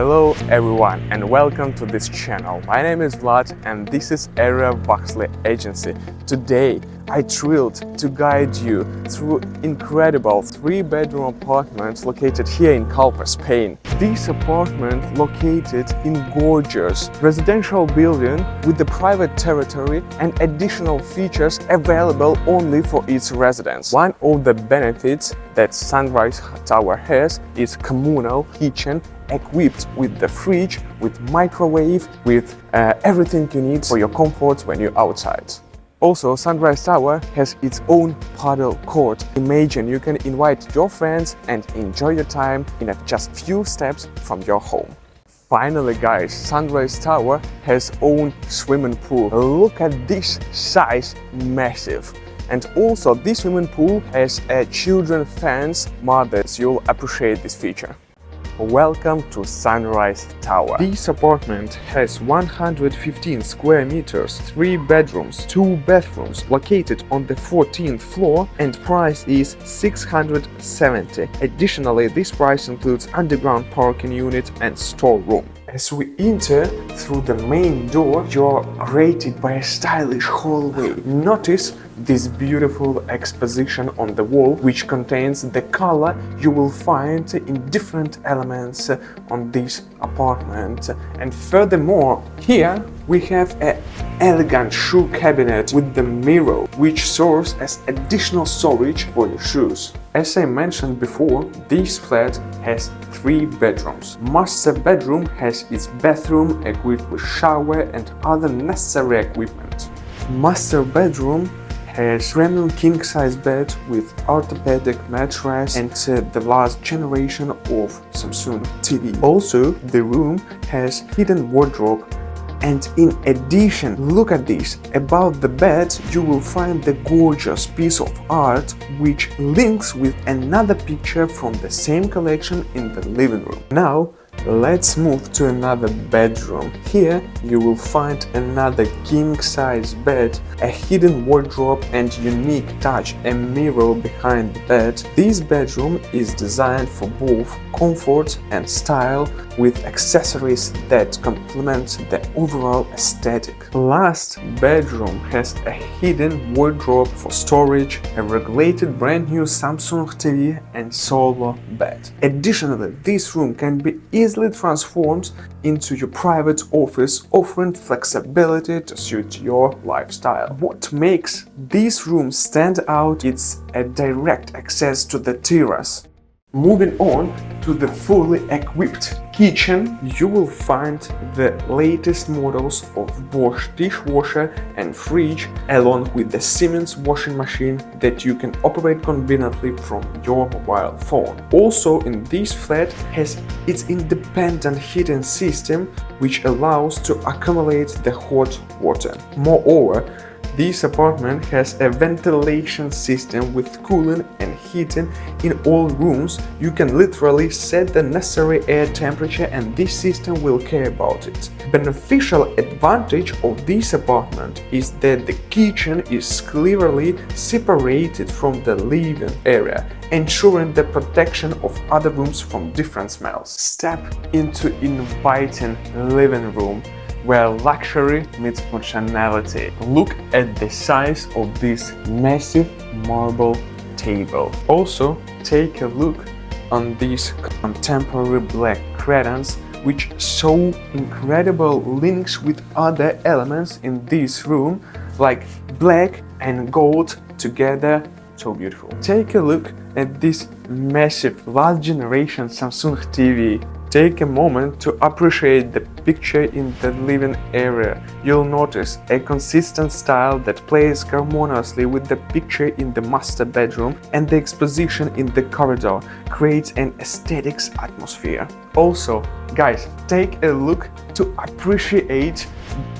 Hello everyone and welcome to this channel. My name is Vlad and this is Area VAXLY agency. Today I thrilled to guide you through incredible 3-bedroom apartments located here in Calpe, Spain. This apartment located in gorgeous residential building with the private territory and additional features available only for its residents. One of the benefits that Sunrise Tower has is communal kitchen equipped with the fridge, with microwave, with everything you need for your comfort when you're outside. Also, Sunrise Tower has its own paddle court. Imagine you can invite your friends and enjoy your time in just few steps from your home. Finally guys, Sunrise Tower has own swimming pool. Look at this size, massive. And also this swimming pool has a children fans. Mothers, you'll appreciate this feature. Welcome to Sunrise Tower. This apartment has 115 square meters, 3 bedrooms, 2 bathrooms, located on the 14th floor, and price is 670. Additionally, this price includes underground parking unit and storeroom. As we enter through the main door, you are greeted by a stylish hallway. Notice this beautiful exposition on the wall, which contains the color you will find in different elements on this apartment. And furthermore, here we have an elegant shoe cabinet with the mirror, which serves as additional storage for your shoes. As I mentioned before, this flat has 3 bedrooms. Master bedroom has its bathroom equipped with shower and other necessary equipment. Master bedroom has premium king-size bed with orthopedic mattress and the last generation of Samsung TV. Also, the room has hidden wardrobe. And in addition, look at this, above the bed you will find the gorgeous piece of art which links with another picture from the same collection in the living room. Now let's move to another bedroom. Here you will find another king-size bed, a hidden wardrobe and unique touch, a mirror behind the bed. This bedroom is designed for both comfort and style, with accessories that complement the overall aesthetic. Last bedroom has a hidden wardrobe for storage, a regulated brand new Samsung TV and solo bed. Additionally, this room can be easily transformed into your private office, offering flexibility to suit your lifestyle. What makes this room stand out is a direct access to the terrace. Moving on to the fully equipped kitchen, you will find the latest models of Bosch dishwasher and fridge, along with the Siemens washing machine that you can operate conveniently from your mobile phone. Also, in this flat has its independent heating system, which allows to accumulate the hot water. Moreover, this apartment has a ventilation system with cooling and heating in all rooms. You can literally set the necessary air temperature and this system will care about it. Beneficial advantage of this apartment is that the kitchen is clearly separated from the living area, ensuring the protection of other rooms from different smells. Step into inviting living room, where luxury meets functionality. Look at the size of this massive marble table. Also, take a look on these contemporary black curtains, which show incredible links with other elements in this room, like black and gold together. So beautiful. Take a look at this massive last generation Samsung TV. Take a moment to appreciate the picture in the living area. You'll notice a consistent style that plays harmoniously with the picture in the master bedroom, and the exposition in the corridor creates an aesthetics atmosphere. Also, guys, take a look to appreciate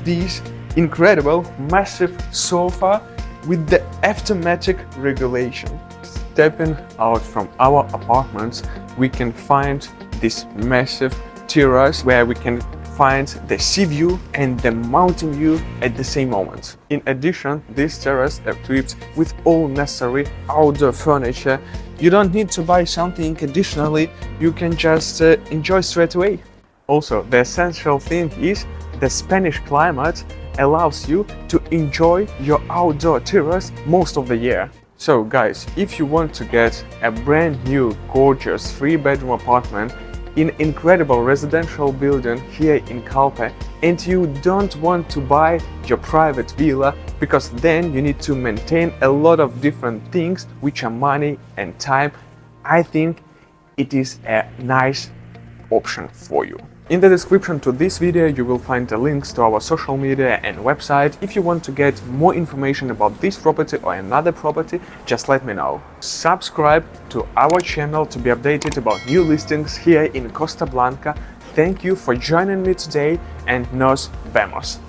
this incredible massive sofa with the automatic regulation. Stepping out from our apartments, we can find this massive terrace where we can find the sea view and the mountain view at the same moment. In addition, this terrace is equipped with all necessary outdoor furniture. You don't need to buy something additionally, you can just enjoy straight away. Also, the essential thing is the Spanish climate allows you to enjoy your outdoor terrace most of the year. So guys, if you want to get a brand new gorgeous 3-bedroom apartment in incredible residential building here in Calpe, and you don't want to buy your private villa because then you need to maintain a lot of different things which are money and time, I think it is a nice option for you. In the description to this video you will find the links to our social media and website. If you want to get more information about this property or another property, just let me know. Subscribe to our channel to be updated about new listings here in Costa Blanca. Thank you for joining me today and nos vemos!